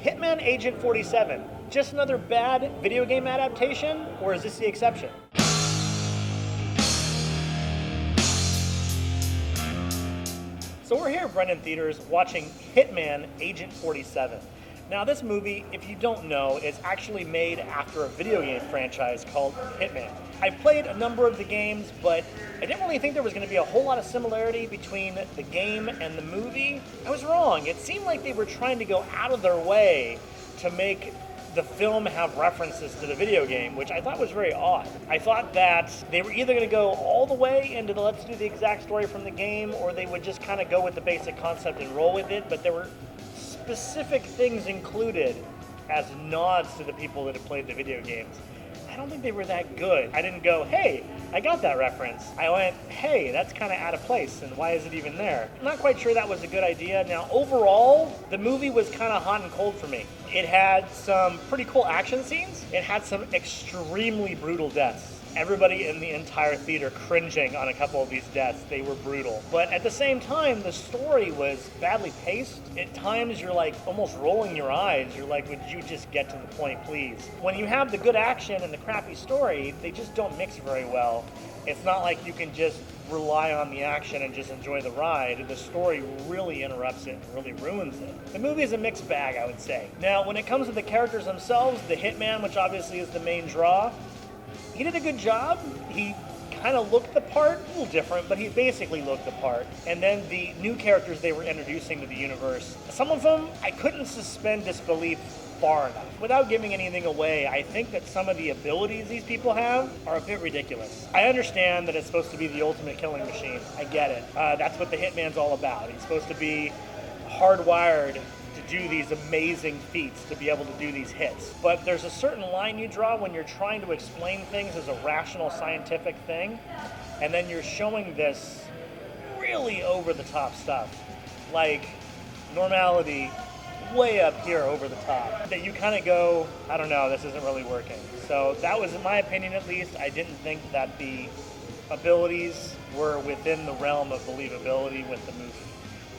Hitman Agent 47, just another bad video game adaptation, or is this the exception? So we're here at Brennan Theaters watching Hitman Agent 47. Now this movie, if you don't know, is actually made after a video game franchise called Hitman. I've played a number of the games, but I didn't really think there was going to be a whole lot of similarity between the game and the movie. I was wrong. It seemed like they were trying to go out of their way to make the film have references to the video game, which I thought was very odd. I thought that they were either going to go all the way into the let's do the exact story from the game, or they would just kind of go with the basic concept and roll with it, but there were specific things included as nods to the people that have played the video games. I don't think they were that good. I didn't go, hey, I got that reference. I went, hey, that's kind of out of place, and why is it even there? I'm not quite sure that was a good idea. Now, overall, the movie was kind of hot and cold for me. It had some pretty cool action scenes. It had some extremely brutal deaths. Everybody in the entire theater cringing on a couple of these deaths. They were brutal. But at the same time, the story was badly paced. At times, you're like almost rolling your eyes. You're like, would you just get to the point, please? When you have the good action and the crappy story, they just don't mix very well. It's not like you can just rely on the action and just enjoy the ride. The story really interrupts it and really ruins it. The movie is a mixed bag, I would say. Now, when it comes to the characters themselves, the Hitman, which obviously is the main draw, he did a good job. He kind of looked the part, a little different, but he basically looked the part. And then the new characters they were introducing to the universe, some of them I couldn't suspend disbelief far enough. Without giving anything away, I think that some of the abilities these people have are a bit ridiculous. I understand that it's supposed to be the ultimate killing machine. I get it. That's what the Hitman's all about. He's supposed to be hardwired to do these amazing feats, to be able to do these hits. But there's a certain line you draw when you're trying to explain things as a rational scientific thing, and then you're showing this really over-the-top stuff. Like normality way up here over the top, that you kind of go, I don't know, this isn't really working. So that was, in my opinion at least, I didn't think that the abilities were within the realm of believability with the movie.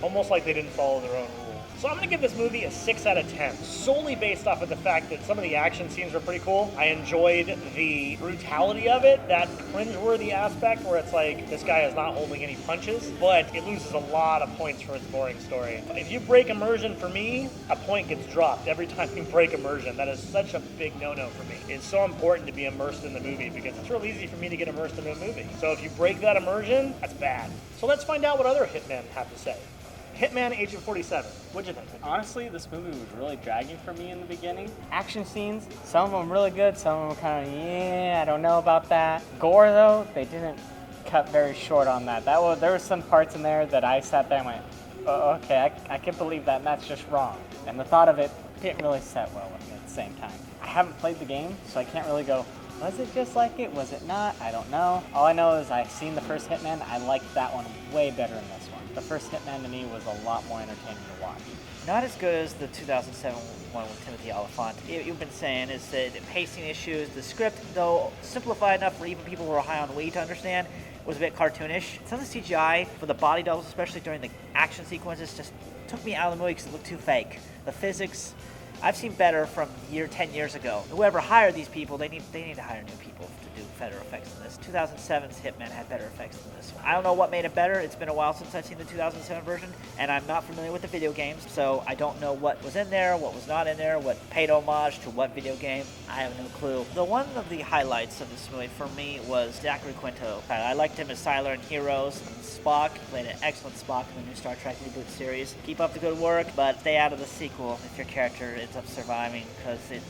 Almost like they didn't follow their own rules. So I'm going to give this movie a 6 out of 10, solely based off of the fact that some of the action scenes were pretty cool. I enjoyed the brutality of it, that cringeworthy aspect where it's like, this guy is not holding any punches, but it loses a lot of points for its boring story. If you break immersion for me, a point gets dropped every time you break immersion. That is such a big no-no for me. It's so important to be immersed in the movie because it's real easy for me to get immersed in a movie. So if you break that immersion, that's bad. So let's find out what other Hitmen have to say. Hitman Agent 47. What'd you think? Honestly, this movie was really dragging for me in the beginning. Action scenes, some of them really good, some of them kind of, I don't know about that. Gore, though, they didn't cut very short on that. There were some parts in there that I sat there and went, oh, okay, I can believe that, and that's just wrong. And the thought of it didn't really set well with me at the same time. I haven't played the game, so I can't really go, was it just like it? Was it not? I don't know. All I know is I've seen the first Hitman. I liked that one way better than this one. The first Hitman to me was a lot more entertaining to watch. Not as good as the 2007 one with Timothy Olyphant. You've been saying is that the pacing issues, the script, though simplified enough for even people who are high on weed to understand, was a bit cartoonish. Some of the CGI for the body doubles, especially during the action sequences, just took me out of the movie because it looked too fake. The physics, I've seen better from 10 years ago. Whoever hired these people, they need to hire new people to do better effects than this. 2007's Hitman had better effects than this one. I don't know what made it better. It's been a while since I've seen the 2007 version, and I'm not familiar with the video games, so I don't know what was in there, what was not in there, what paid homage to what video game. I have no clue. The one of the highlights of this movie for me was Zachary Quinto. I liked him as Sylar in Heroes. Spock played an excellent Spock in the new Star Trek reboot series. Keep up the good work, but stay out of the sequel if your character ends up surviving, because it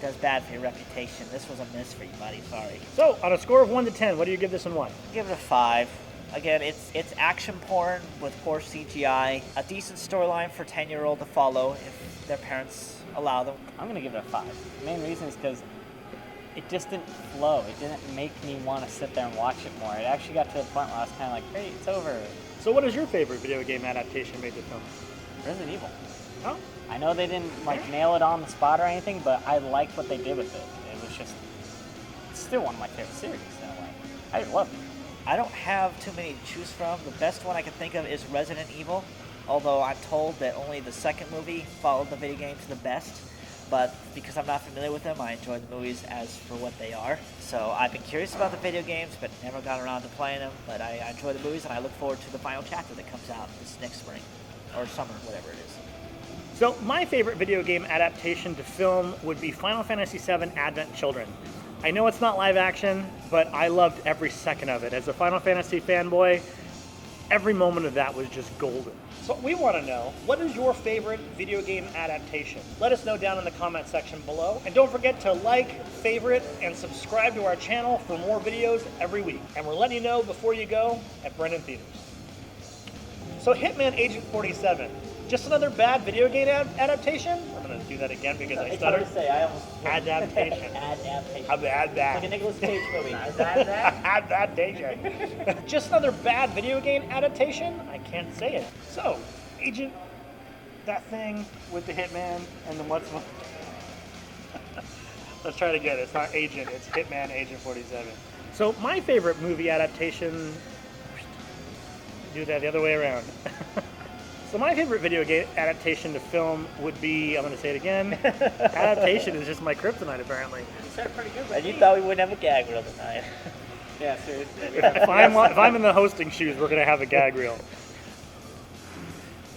does bad for your reputation. This was a miss for you, buddy. Sorry. So, on a score of 1 to 10, what do you give this one 1? Give it a 5. Again, it's action porn with poor CGI. A decent storyline for a 10-year-old to follow if their parents allow them. I'm going to give it a 5. The main reason is because it just didn't flow. It didn't make me want to sit there and watch it more. It actually got to the point where I was kind of like, great, it's over. So what is your favorite video game adaptation made to film? Resident Evil. Oh? I know they didn't nail it on the spot or anything, but I liked what they did with it. It was just, it's still one of my favorite series in a way. I love it. I don't have too many to choose from. The best one I can think of is Resident Evil. Although I'm told that only the second movie followed the video games the best. But because I'm not familiar with them, I enjoy the movies as for what they are. So I've been curious about the video games, but never got around to playing them. But I enjoy the movies, and I look forward to the final chapter that comes out this next spring. Or summer, whatever it is. So my favorite video game adaptation to film would be Final Fantasy VII Advent Children. I know it's not live action, but I loved every second of it. As a Final Fantasy fanboy, every moment of that was just golden. So we want to know, what is your favorite video game adaptation? Let us know down in the comment section below. And don't forget to like, favorite, and subscribe to our channel for more videos every week. And we're letting you know before you go at Brennan Theaters. So Hitman Agent 47, just another bad video game adaptation? I'm going to do that again because I It's hard stuttered. to say. I almost Adaptation. Adaptation. How bad that? Like a Nicolas Cage movie. Adaptation. Just another bad video game adaptation? I can't say it. So, Agent, that thing with the Hitman and the what's Let's try it again. It's not Agent, it's Hitman Agent 47. So, my favorite movie adaptation. Do that the other way around. So my favorite video game adaptation to film would be, I'm going to say it again, adaptation is just my kryptonite apparently. You said pretty good. And you thought we wouldn't have a gag reel tonight. Yeah, seriously. If I'm in the hosting shoes, we're going to have a gag reel.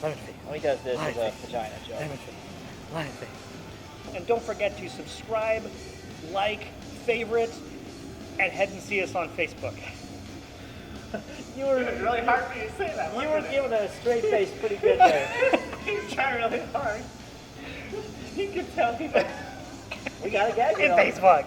Lemon face. When he does this Lion as a face. vagina joke. Lemon face. Lion face. And don't forget to subscribe, like, favorite, and head and see us on Facebook. You were really hard for you to say that. You were giving a straight face pretty good there. He's trying really hard. You can tell he's like, We got a gag In reel. Facebook.